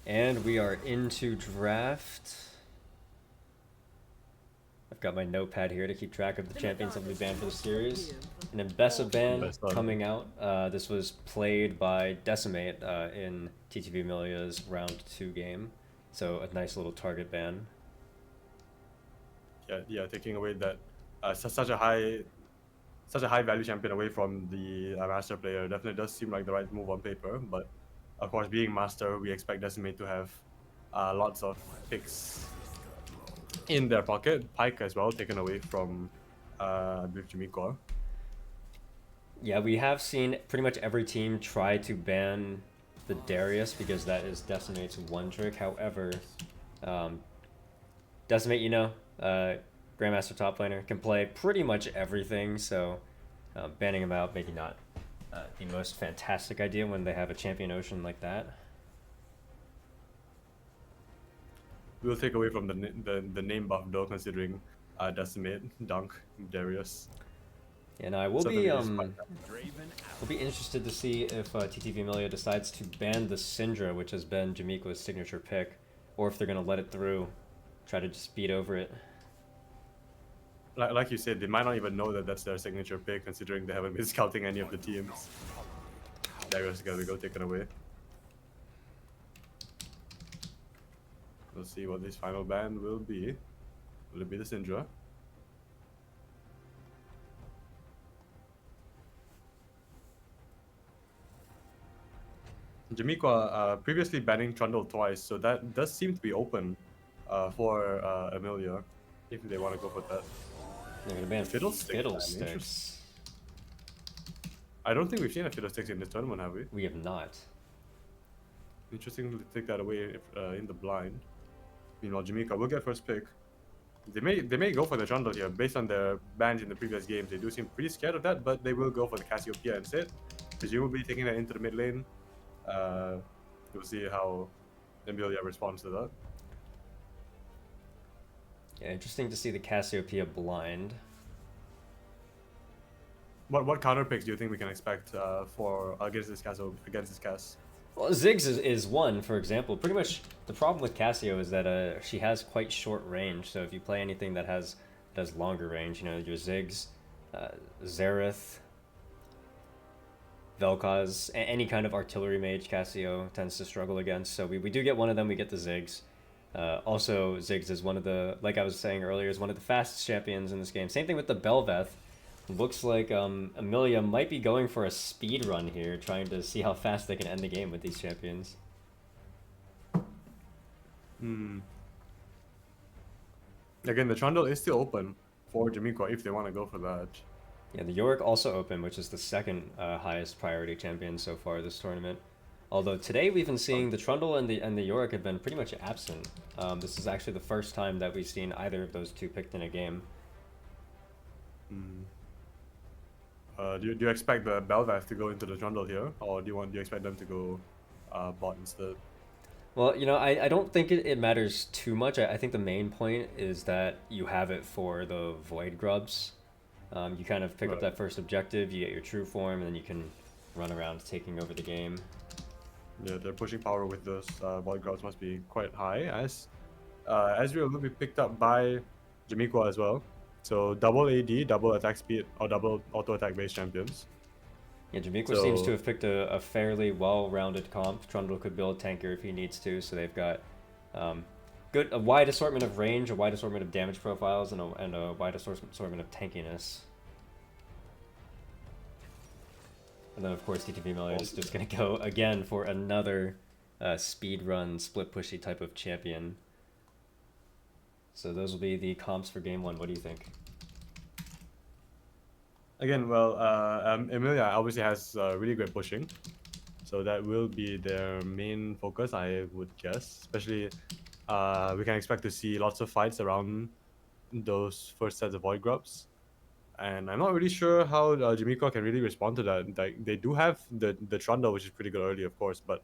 And we are into draft. I've got my notepad here to keep track of the champions that will be banned for the series. And then Best of Ban Best one. coming out. This was played by Decimate in TTV Emilya's round 2 game. So a nice little target ban. Yeah, taking away that such a high value champion away from the master player definitely does seem like the right move on paper. But of course, being master, we expect Decimate to have lots of picks in their pocket. Pike as well, taken away from I believe Jamiqua. Yeah, we have seen pretty much every team try to ban the Darius because that is Decimate's one trick. However, um, Decimate, Grandmaster top laner, can play pretty much everything, so banning him out maybe not the most fantastic idea when they have a champion ocean like that. We'll take away from the name buff though, considering Decimate, Dunk, Darius. And I Certainly is quite will be interested to see if TTV Emilya decides to ban the Syndra, which has been Jamiqua's signature pick, or if they're gonna let it through, try to just beat over it. like you said, they might not even know that that's their signature pick, considering they haven't been scouting any of the teams. Darius is gonna go taken away. We'll see what this final ban will be. Will it be the Syndra? Jamiqua previously banning Trundle twice, so that does seem to be open for Emilya, if they want to go for that. They're gonna ban Fiddlesticks. Fiddlesticks. I don't think we've seen a Fiddlesticks in this tournament, have we? We have not. Interesting to take that away in the blind. Meanwhile, Jamiqua will get first pick. They may go for the Trundle here based on their bans in the previous games. They do seem pretty scared of that, but they will go for the Cassiopeia instead. Presumably taking that into the mid lane. We'll see how Emilya responds to that. Yeah, interesting to see the Cassiopeia blind. What counter picks do you think we can expect for against this Cass? Well, Ziggs is one, for example. Pretty much the problem with Cassio is that she has quite short range. So if you play anything that does longer range, your Ziggs, Xerath, Vel'Koz, any kind of artillery mage, Cassio tends to struggle against. So we do get one of them. We get the Ziggs. Also, Ziggs is one of the, like I was saying earlier, is one of the fastest champions in this game. Same thing with the Bel'Veth. Looks like Emilya might be going for a speed run here, trying to see how fast they can end the game with these champions. Again, the Trundle is still open for Jamiqua if they want to go for that. Yeah, the Yorick also open, which is the second highest priority champion so far this tournament. Although today we've been seeing the Trundle and the Yorick have been pretty much absent. This is actually the first time that we've seen either of those two picked in a game. Do you expect the Bel'Veth to go into the Trundle here, or do you expect them to go bot instead? Well, I don't think it matters too much. I think the main point is that you have it for the Void Grubs. You kind of pick up that first objective, you get your true form, and then you can run around taking over the game. Yeah, their pushing power with those Void Grubs must be quite high, as Ezreal will be picked up by Jamiqua as well. So double AD, double attack speed, or double auto attack based champions. Yeah, Jamiqua seems to have picked a fairly well-rounded comp. Trundle could build tanker if he needs to, so they've got a wide assortment of range, a wide assortment of damage profiles, and a wide assortment of tankiness. And then, of course, TTV Emilya is just going to go again for another speed run, split pushy type of champion. So those will be the comps for game one. What do you think? Again, well, Emilya obviously has really great pushing. So that will be their main focus, I would guess. Especially, we can expect to see lots of fights around those first sets of Void Grubs. And I'm not really sure how Jamiqua can really respond to that. Like, they do have the Trundle, which is pretty good early, of course, but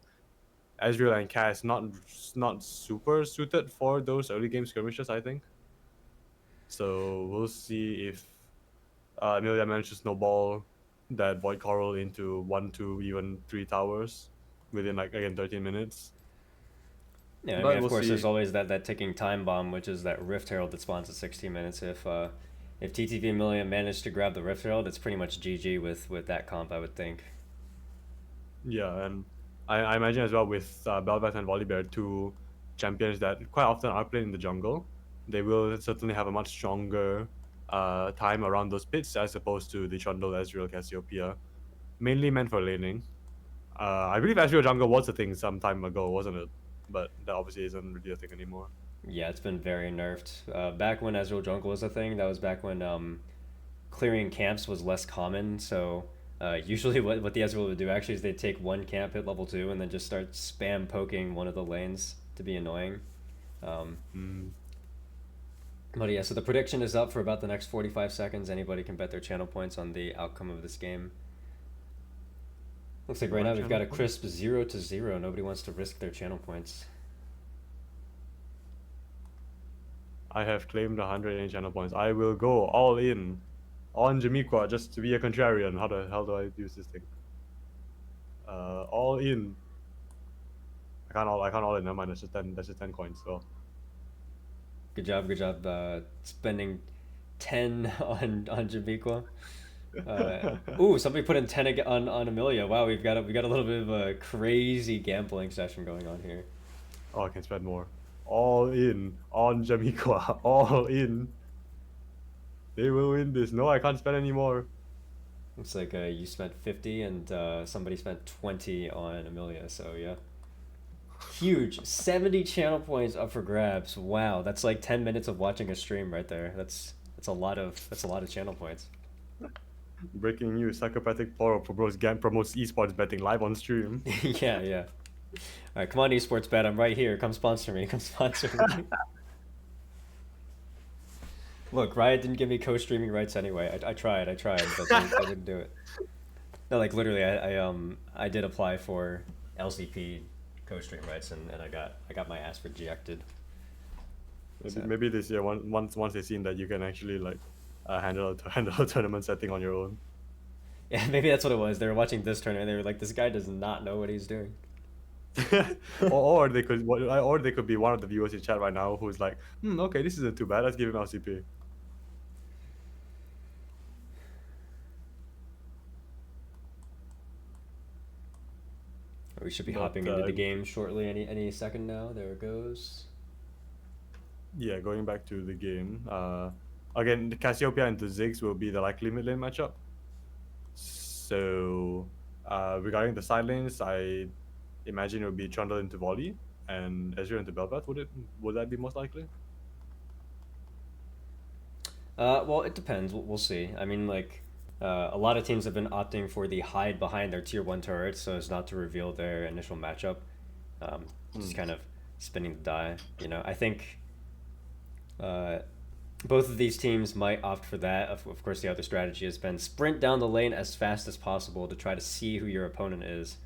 Ezreal and Cass not super suited for those early game skirmishes, I think. So we'll see if Emilya managed to snowball that Void Coral into 1, 2, even 3 towers within, like, again, 13 minutes. Yeah, I mean, But of we'll course, see. there's always that ticking time bomb, which is that Rift Herald that spawns at 16 minutes. If TTV Emilya managed to grab the Rift Herald, it's pretty much GG with that comp, I would think. Yeah, and I imagine as well with Bel'Veth and Volibear, two champions that quite often are played in the jungle, they will certainly have a much stronger time around those pits as opposed to the Trundle, Ezreal, Cassiopeia, mainly meant for laning. I believe Ezreal jungle was a thing some time ago, wasn't it? But that obviously isn't really a thing anymore. Yeah, it's been very nerfed. Back when Ezreal Jungle was a thing, that was back when clearing camps was less common. So usually, what the Ezreal would do actually is they'd take one camp, hit level 2, and then just start spam poking one of the lanes to be annoying. Um, Mm. but yeah, so the prediction is up for about the next 45 seconds. Anybody can bet their channel points on the outcome of this game. Looks like right My now we've got channel a crisp 0-0. Nobody wants to risk their channel points. I have claimed 180 channel points. I will go all in on Jamiqua just to be a contrarian. How the hell do I use this thing? All in. I can't all in. Never mind. That's just 10. That's just 10 coins. So Good job, good job. Spending 10 on Jamiqua. Ooh, somebody put in 10 on Emilya. Wow, we got a little bit of a crazy gambling session going on here. oh, I can spend more. All in on Jamiqua. All in. They will win this. No, I can't spend any more. Looks like you spent 50 and somebody spent 20 on Emilya. So yeah, huge 70 channel points up for grabs. Wow, that's like 10 minutes of watching a stream right there. That's a lot of channel points. Breaking news: Psychopathic Poro promotes esports betting live on stream. Yeah, yeah. All right, come on, esports bet. I'm right here. Come sponsor me. Come sponsor me. Look, Riot didn't give me co-streaming rights anyway. I tried, but they didn't do it. No, like literally, I did apply for LCP co-stream rights, and I got my ass rejected. Maybe this year, once they've seen that you can actually like handle a tournament setting on your own. Yeah, maybe that's what it was. They were watching this tournament, and they were like, "This guy does not know what he's doing." or they could be one of the viewers in chat right now who's like, okay, this isn't too bad. Let's give him LCP. We should be But, hopping into the game shortly. Any second now. There it goes. Yeah, going back to the game. Again, the Cassiopeia into Ziggs will be the likely mid lane matchup. So, regarding the side lanes, I imagine it would be Trundle into Volley and Ezreal into Bel'Veth. Would that be most likely? Well, it depends. We'll see. I mean, like, a lot of teams have been opting for the hide behind their tier 1 turrets so as not to reveal their initial matchup. Just kind of spinning the die. You know, I think both of these teams might opt for that. Of course, the other strategy has been sprint down the lane as fast as possible to try to see who your opponent is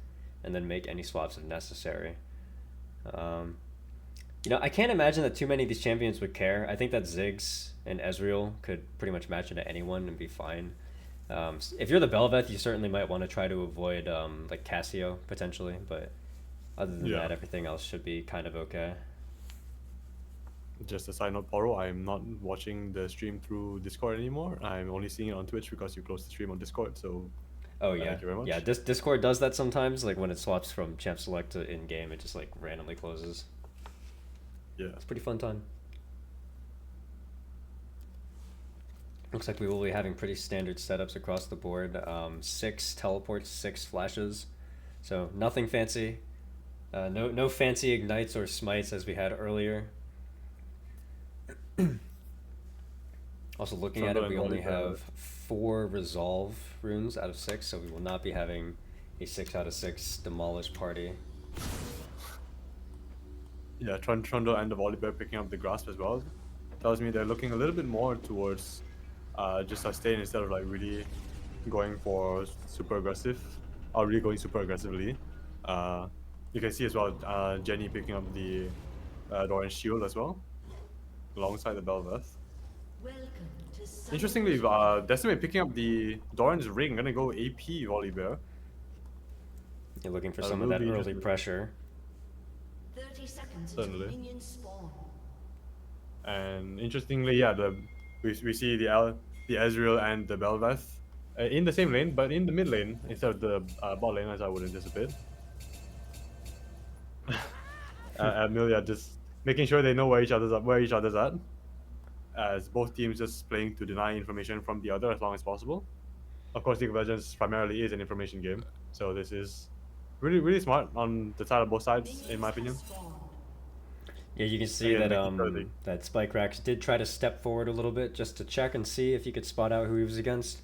and then make any swaps if necessary. You know, I can't imagine that too many of these champions would care. I think that Ziggs and Ezreal could pretty much match into anyone and be fine. If you're the Bel'Veth, you certainly might want to try to avoid like Cassio potentially, but other than that, everything else should be kind of okay. Just a side note, Poro, I'm not watching the stream through Discord anymore. I'm only seeing it on Twitch because you closed the stream on Discord. So, oh yeah, thank you very much. yeah. Discord does that sometimes. Like when it swaps from champ select to in game, it just like randomly closes. Yeah, It's a pretty fun time. Looks like we will be having pretty standard setups across the board. 6 teleports, 6 flashes, so nothing fancy. No fancy ignites or smites as we had earlier. Also, looking at it, we only have 4 resolve runes out of 6, so we will not be having a 6 out of 6 demolish party. Yeah, Trundle and the Volibear picking up the grasp as well. Tells me they're looking a little bit more towards just sustain instead of like really going for super aggressive or really going super aggressively. You can see as well Jenny picking up the Doran's shield as well alongside the Bel'Veth. Interestingly, Decimate picking up the Doran's ring, gonna go AP Volibear. You're looking for some of that early pressure. seconds Certainly. until minions spawn. And interestingly, yeah, we see the Ezreal and the Bel'Veth in the same lane, but in the mid lane instead of the bot lane, as I would anticipate. Emilya just making sure they know where each other's at, as both teams just playing to deny information from the other as long as possible. Of course, League of Legends primarily is an information game, so this is really smart on the side of both sides, in my opinion. Yeah, you can see Again, that making sure they, that Spikerex did try to step forward a little bit just to check and see if he could spot out who he was against.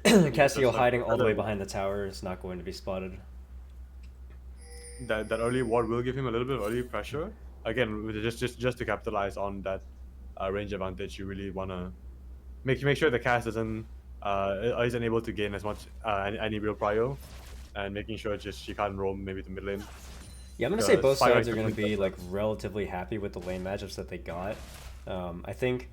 Cassio hiding all the way behind the tower is not going to be spotted. that early ward will give him a little bit of early pressure. Again, just to capitalize on that range advantage, you really want to make sure the cast isn't able to gain as much any real prio, and making sure just she can't roam maybe the mid lane. Yeah, I'm gonna say both sides are gonna be like relatively happy with the lane matchups that they got. I think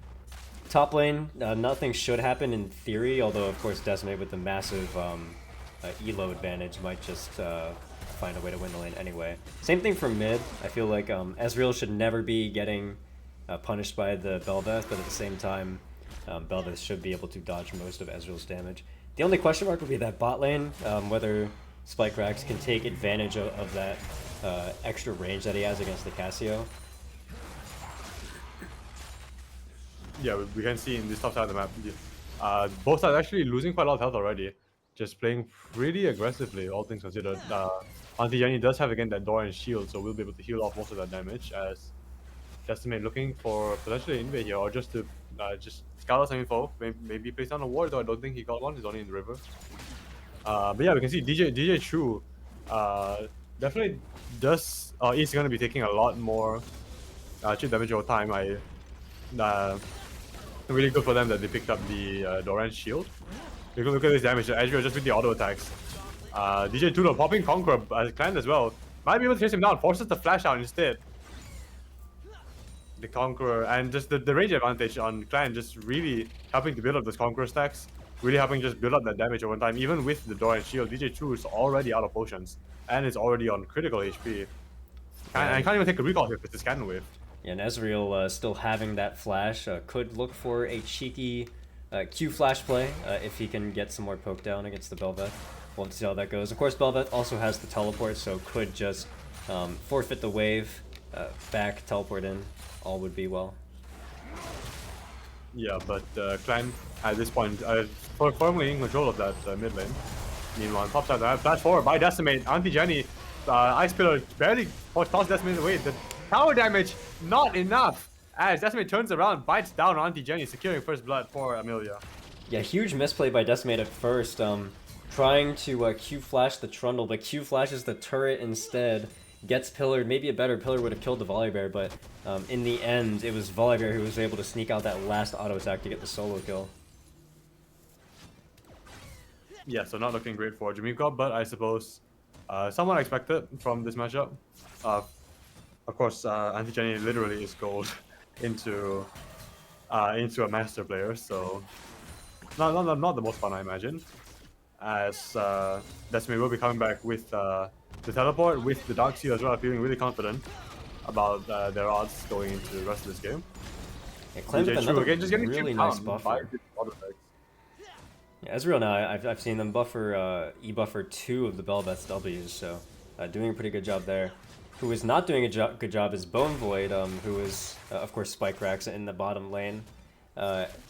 top lane, nothing should happen in theory, although of course Decimate with the massive elo advantage might just find a way to win the lane anyway. Same thing for mid. I feel like Ezreal should never be getting punished by the Bel'Veth, but at the same time, Bel'Veth should be able to dodge most of Ezreal's damage. The only question mark would be that bot lane, whether Spikerex can take advantage of that extra range that he has against the Cassio. Yeah, we can see in this top side of the map, both sides actually losing quite a lot of health already. Just playing pretty aggressively, all things considered. Auntie Jenny does have again that door and shield, so we'll be able to heal off most of that damage. As Decimate looking for potentially an invade here, or just to just scout out some info, maybe place down a ward. Though I don't think he got one. He's only in the river. But yeah, we can see DJ Chu definitely does is going to be taking a lot more chip damage over time. Really good for them that they picked up the Doran's shield. Look at this damage. Ezreal just with the auto attacks. DJ Tuno popping Conqueror as Clan as well. Might be able to chase him down. Forces the flash out instead. The Conqueror and just the range advantage on Clan just really helping to build up those Conqueror stacks. Really helping just build up that damage over time. Even with the Doran shield, DJ Chu is already out of potions. And is already on critical HP. And can't even take a recall here with this cannon wave. Yeah, and Ezreal still having that flash could look for a cheeky Q flash play if he can get some more poke down against the Bel'Veth. We'll have to see how that goes. Of course, Bel'Veth also has the teleport, so could just forfeit the wave, back, teleport in. All would be well. Yeah, but Clan at this point firmly in control of that mid lane. Meanwhile, on top side, flash forward by Decimate. Auntie Jenny, Ice Pillar barely tossed Decimate away. The tower damage not enough. As Decimate turns around, bites down on Auntie Jenny, securing first blood for Emilya. Yeah, huge misplay by Decimate at first. Trying to Q flash the Trundle, but Q flashes the turret instead. Gets pillared. Maybe a better pillar would have killed the Volibear, but in the end, it was Volibear who was able to sneak out that last auto attack to get the solo kill. Yeah, so not looking great for Jamiqua, but I suppose somewhat expected from this matchup. Of course, Auntie Jenny literally is gold into a master player, so not the most fun, I imagine. As Decimate will be coming back with the teleport, with the Dark Seal as well, feeling really confident about their odds going into the rest of this game. Yeah, Clan with another again, just getting really nice buffer. Yeah, Ezreal now, I've seen them buffer, E-buffer 2 of the Bel'Veth's W's, so doing a pretty good job there. Who is not doing a good job is Bone Void, who is, of course, Spikerex in the bottom lane.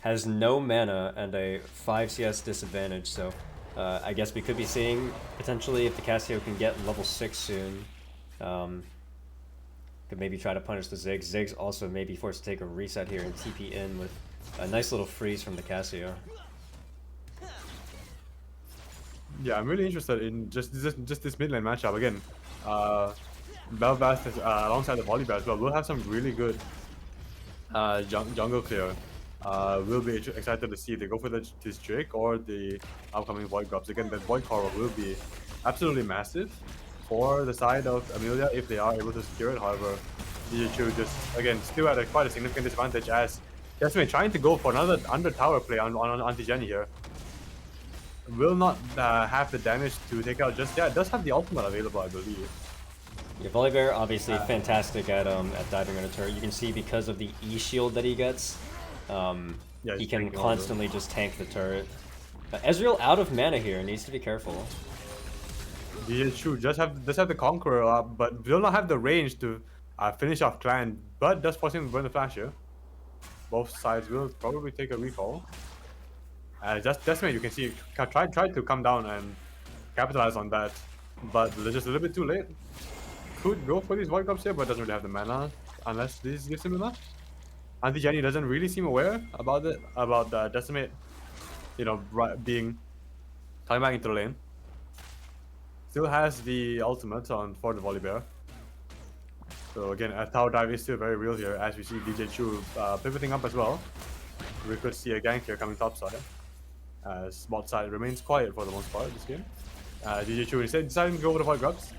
Has no mana and a 5 CS disadvantage, so I guess we could be seeing, potentially, if the Cassio can get level 6 soon, could maybe try to punish the Ziggs. Ziggs also may be forced to take a reset here and TP in with a nice little freeze from the Cassio. Yeah, I'm really interested in just this mid lane matchup. Again, Bel'Veth alongside the Volibear as well will have some really good jungle clear. We'll be excited to see if they go for this Drake or the upcoming Void Grubs. Again, that Void Coral will be absolutely massive for the side of Emilya if they are able to secure it. However, DJ Chu just, again, still at quite a significant disadvantage as Decimate trying to go for another under tower play on Auntie Jenny here. Will not have the damage to take out just yet. Does have the ultimate available, I believe. Yeah, Volibear obviously fantastic at diving on a turret. You can see because of the E shield that he gets, Yeah, he he's can tanking all of them. constantly just tank the turret. Ezreal out of mana here, needs to be careful. DHU just have the Conqueror up, but will not have the range to finish off Clan, but does force him to burn the flash here. Both sides will probably take a recall. Just Decimate, you can see, tried to come down and capitalize on that, but they're just a little bit too late. Could go for these Void Cups here, but doesn't really have the mana, unless this gives him enough. Anti-Jenny doesn't really seem aware about Decimate, being coming back into the lane. Still has the ultimate on for the Volibear. So again, a tower dive is still very real here, as we see DJ Chu pivoting up as well. We could see a gank here coming topside, as bot side remains quiet for the most part this game. DJ Chu instead deciding to go for the Void Grubs.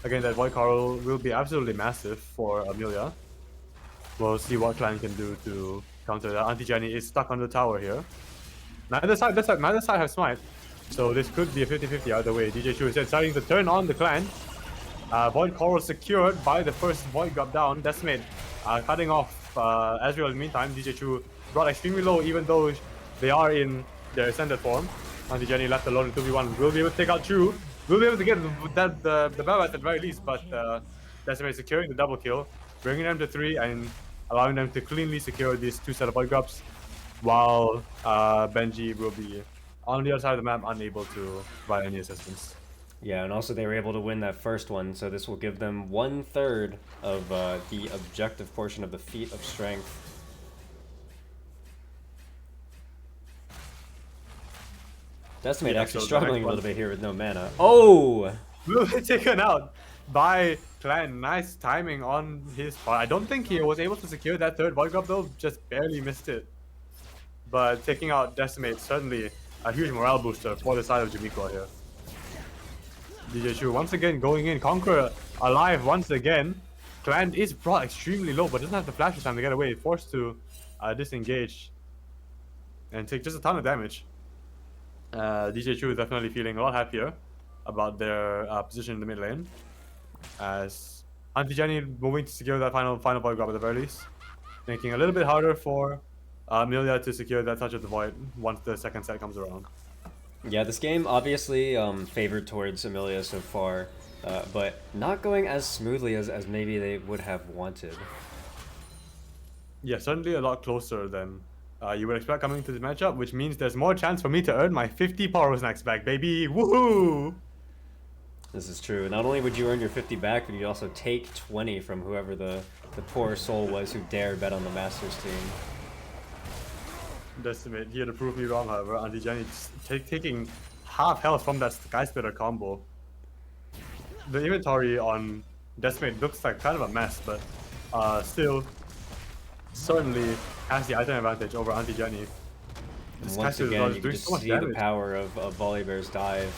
Again, that Void Coral will be absolutely massive for Emilya. We'll see what Clan can do to counter that. Anti-Jenny is stuck on the tower here. Neither side has smite, so this could be a 50-50 either way. DJ Chu is deciding to turn on the Clan. Void Coral secured by the first Void Grub down. Decimate cutting off Ezreal in the meantime. DJ Chu brought extremely low even though they are in their ascended form. Anti-Jenny left alone in 2v1. Will be able to take out Chu. Will be able to get the Bell at the very least, but Decimate securing the double kill, bringing them to 3 and allowing them to cleanly secure these 2 set of Void Grubs, while Benji will be on the other side of the map, unable to provide any assistance. Yeah, and also they were able to win that first one, so this will give them 1/3 of the objective portion of the Feat of Strength. Decimate actually struggling a little bit here with no mana. Oh! Will be taken out by Clan. Nice timing on his part. I don't think he was able to secure that third Void Grub though, just barely missed it. But taking out Decimate, certainly a huge morale booster for the side of Jamiqua here. DJ Chu once again going in, Conqueror alive once again. Clan is brought extremely low, but doesn't have the flash time to get away. Forced to disengage and take just a ton of damage. DJ Chu is definitely feeling a lot happier about their position in the mid lane, as Anti-Jenny moving to secure that final Void Grub at the very least, making it a little bit harder for Emilya to secure that touch of the Void once the second set comes around. Yeah, this game obviously favored towards Emilya so far, but not going as smoothly as maybe they would have wanted. Yeah, certainly a lot closer than you would expect coming to this matchup, which means there's more chance for me to earn my 50 Poros next back, baby! Woohoo! This is true. Not only would you earn your 50 back, but you'd also take 20 from whoever the poor soul was who dared bet on the Masters team. Decimate here to prove me wrong, however. Anti-Jenny taking half health from that Sky Splitter combo. The inventory on Decimate looks like kind of a mess, but still certainly has the item advantage over Anti-Jenny. Once again, you can just see the power of Volibear's dive.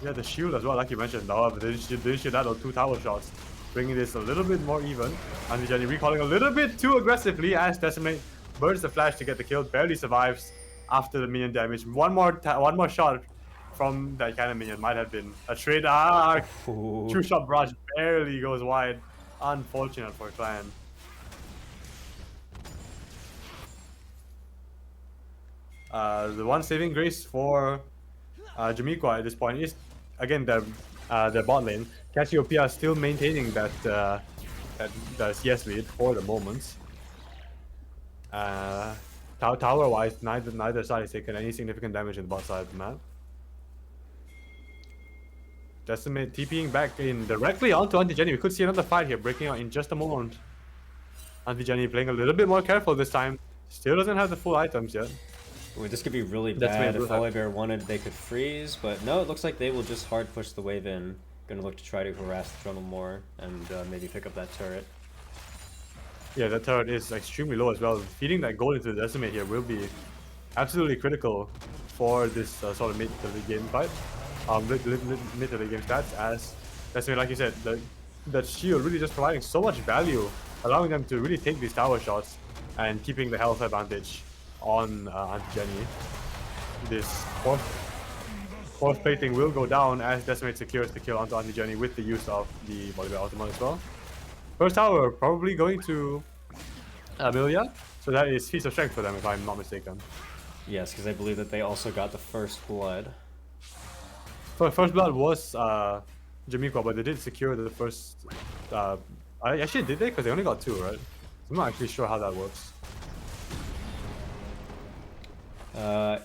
Yeah, the shield as well, like you mentioned. However, they should add on 2 tower shots, bringing this a little bit more even. Anti-Jenny recalling a little bit too aggressively as Decimate burns the flash to get the kill, barely survives after the minion damage. One more shot from that kind of minion might have been a trade. True shot barrage barely goes wide. Unfortunate for Clan. The one saving grace for Jamiqua at this point is again their bot lane. Cassiopeia still maintaining that CS lead for the moment. Tower wise, neither side has taken any significant damage in the bot side of the map. Decimate TPing back in directly onto Anti-Jenny. We could see another fight here breaking out in just a moment. Anti-Jenny playing a little bit more careful this time. Still doesn't have the full items yet. Ooh, this could be really bad. If Volibear wanted, they could freeze, but no, it looks like they will just hard push the wave in. Gonna look to try to harass the Trundle more and maybe pick up that turret. Yeah, that turret is extremely low as well. Feeding that gold into the Decimate here will be absolutely critical for this sort of mid to late game fight. Mid to late game stats, as Decimate, like you said, that shield really just providing so much value, allowing them to really take these tower shots and keeping the health advantage on Anti-Jenny. This fourth Force plating will go down as Decimate secures the kill onto Anti-Journey with the use of the Volibear ultimate as well. First tower probably going to Emilya, so that is Feast of Strength for them if I'm not mistaken. Yes, because I believe that they also got the first blood. First blood was Jamiqua, but they did secure the first. Actually, did they? Because they only got 2, right? I'm not actually sure how that works.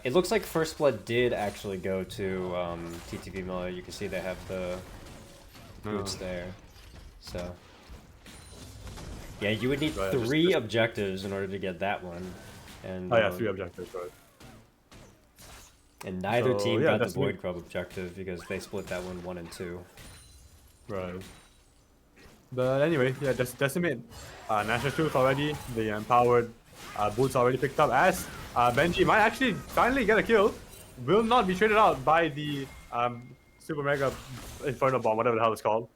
It looks like first blood did actually go to TTV Emilya. You can see they have the boots there. So yeah, you would need Right, 3 objectives in order to get that one. And oh yeah, 3 objectives, right? And neither So, team yeah, got the Void Grub objective because they split that one 1 and 2. Right. But anyway, yeah, just Decimate. National Truth already. The empowered boots already picked up as Benji might actually finally get a kill. Will not be traded out by the Super Mega Inferno Bomb, whatever the hell it's called.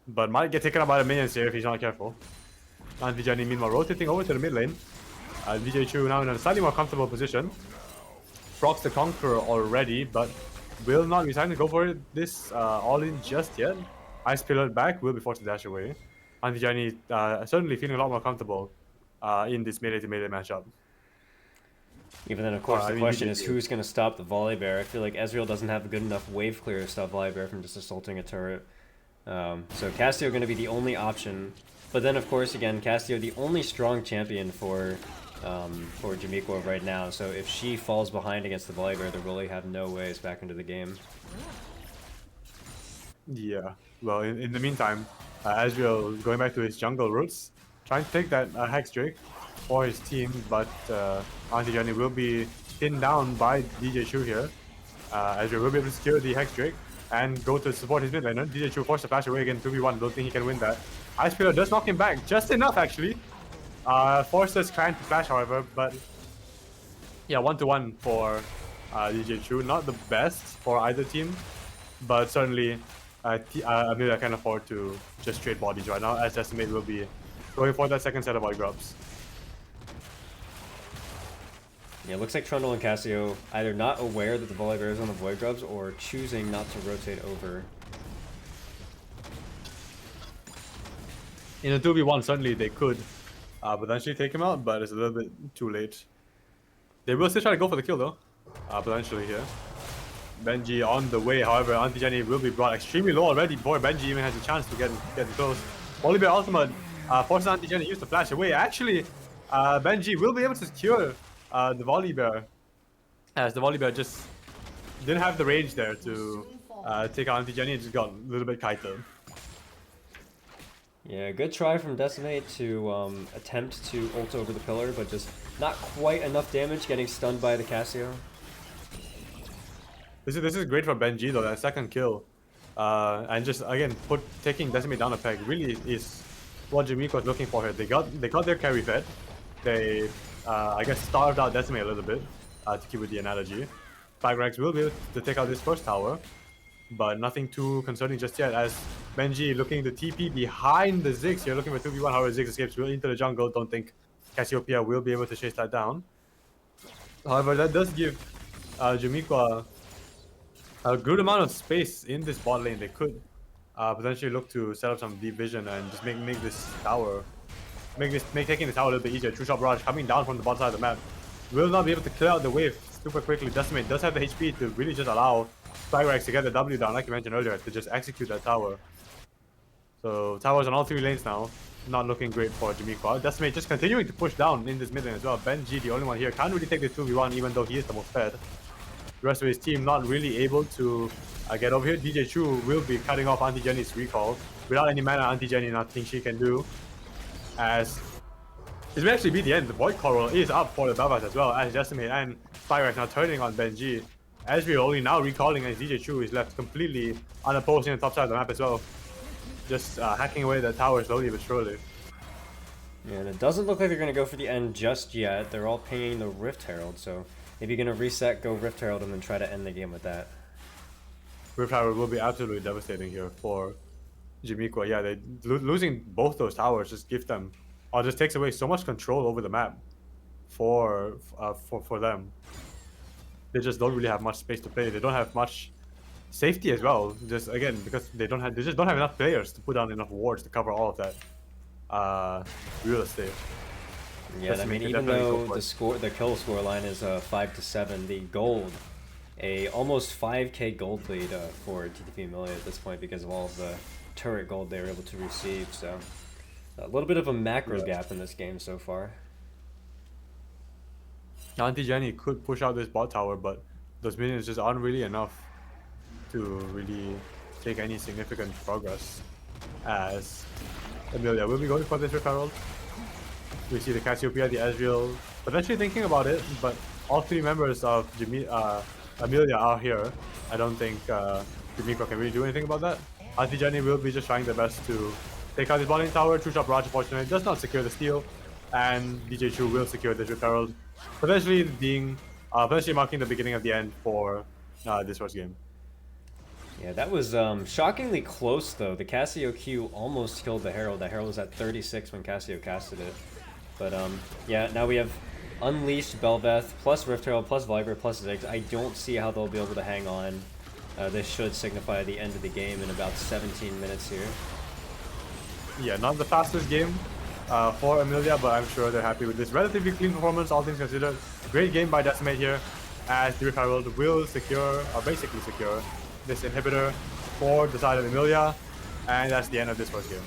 But might get taken out by the minions here if he's not careful. And Vijay meanwhile rotating over to the mid lane. VJ Chu now in a slightly more comfortable position. Procs the Conqueror already, but will not be trying to go for this all-in just yet. Ice Pillar back, will be forced to dash away. And Vijay certainly feeling a lot more comfortable in this melee to melee matchup. Even then, of course, the question is VJ. who's going to stop the Volibear. I feel like Ezreal doesn't have a good enough wave clear to stop Volibear from just assaulting a turret. So Castio going to be the only option. But then, of course, again, Castio the only strong champion for Jamiqua right now. So if she falls behind against the Volibear, they really have no ways back into the game. Yeah. Well, in the meantime, Ezreal going back to his jungle roots, trying to take that Hex Drake for his team, but Anti-Journey will be pinned down by DJ Chu here. Ezreal will be able to secure the Hex Drake and go to support his mid laner. DJ Chu forced to flash away again, 2v1, don't think he can win that. Ice Pillar does knock him back, just enough actually. Forces trying to flash, however, but yeah, 1-1 for DJ Chu. Not the best for either team, but certainly Emilya can afford to just trade bodies right now, as Decimate will be going for that second set of Void Grubs. Yeah, it looks like Trundle and Cassio either not aware that the Volibear is on the Void Grubs or choosing not to rotate over. In a 2v1, certainly they could potentially take him out, but it's a little bit too late. They will still try to go for the kill though, potentially here. Benji on the way, however, Anti-Jenny will be brought extremely low already before Benji even has a chance to get close. Volibear ultimate forces Anti-Jenny to use the flash away. Actually, Benji will be able to secure the Volibear, as the Volibear just didn't have the range there to take out Anti-Jenny and just got a little bit kited. Yeah, good try from Decimate to attempt to ult over the pillar, but just not quite enough damage, getting stunned by the Cassio. This is great for Benji though, that second kill. And just again taking Decimate down a peg really is what Jamiqua was looking for here. They got their carry fed. They I guess starved out Decimate a little bit, to keep with the analogy. Pyrex will be able to take out this first tower, but nothing too concerning just yet, as Benji looking to TP behind the Ziggs here, looking for 2v1. However, Ziggs escapes into the jungle. Don't think Cassiopeia will be able to chase that down. However, that does give Jamiqua a good amount of space in this bot lane. They could potentially look to set up some deep vision and just make this tower, make taking this tower a little bit easier. True Shot Barrage coming down from the bottom side of the map will not be able to clear out the wave super quickly. Decimate does have the HP to really just allow Pyrex to get the W down, like you mentioned earlier, to just execute that tower. So towers on all 3 lanes now, not looking great for Jamiqua. Decimate just continuing to push down in this mid lane as well. Benji, the only one here, can't really take this 2v1 even though he is the most fed. The rest of his team not really able to get over here. DJ Chu will be cutting off Anti-Jenny's recall. Without any mana, Anti-Jenny, nothing she can do. As this may actually be the end. The Void Coral is up for the Belvas as well, as Decimate and Pyrex now turning on Benji. Ezreal only now recalling, as DJ Chu is left completely unopposed in the top side of the map as well. Just hacking away the tower slowly but surely. Yeah, and it doesn't look like they're going to go for the end just yet. They're all pinging the Rift Herald, so maybe you're going to reset, go Rift Herald, and then try to end the game with that. Rift Herald will be absolutely devastating here for Jamiqua. Yeah, they losing both those towers just give them, or just takes away so much control over the map for them. they just don't really have much space to play. They don't have much safety as well. Just again because they just don't have enough players to put down enough wards to cover all of that real estate. Yeah, I mean, Can even definitely go though for it. the kill score line is 5-7, the gold, a almost 5k gold lead for TTV Emilya at this point because of all of the turret gold they were able to receive. So a little bit of a macro gap in this game so far. Auntie Jenny could push out this bot tower, but those minions just aren't really enough to really take any significant progress. As Emilya will be going for this Rift Herald. We see the Cassiopeia, the Ezreal, potentially thinking about it, but all three members of Emilya are here. I don't think Jamiqua can really do anything about that. Auntie Jenny will be just trying their best to take out this bottom tower. True Shot Raj, unfortunately, does not secure the steal, and DJ Chu will secure this Rift Herald, potentially marking the beginning of the end for this first game. Yeah, that was shockingly close though. The Cassio Q almost killed the Herald. The Herald was at 36 when Cassio casted it. But yeah, now we have Unleashed Bel'Veth plus Rift Herald plus Viper plus Ziggs. I don't see how they'll be able to hang on. This should signify the end of the game in about 17 minutes here. Yeah, not the fastest game for Emilya, but I'm sure they're happy with this relatively clean performance, all things considered. Great game by Decimate here, as the Rift Herald will secure, or basically secure, this inhibitor for the side of Emilya, and that's the end of this first game.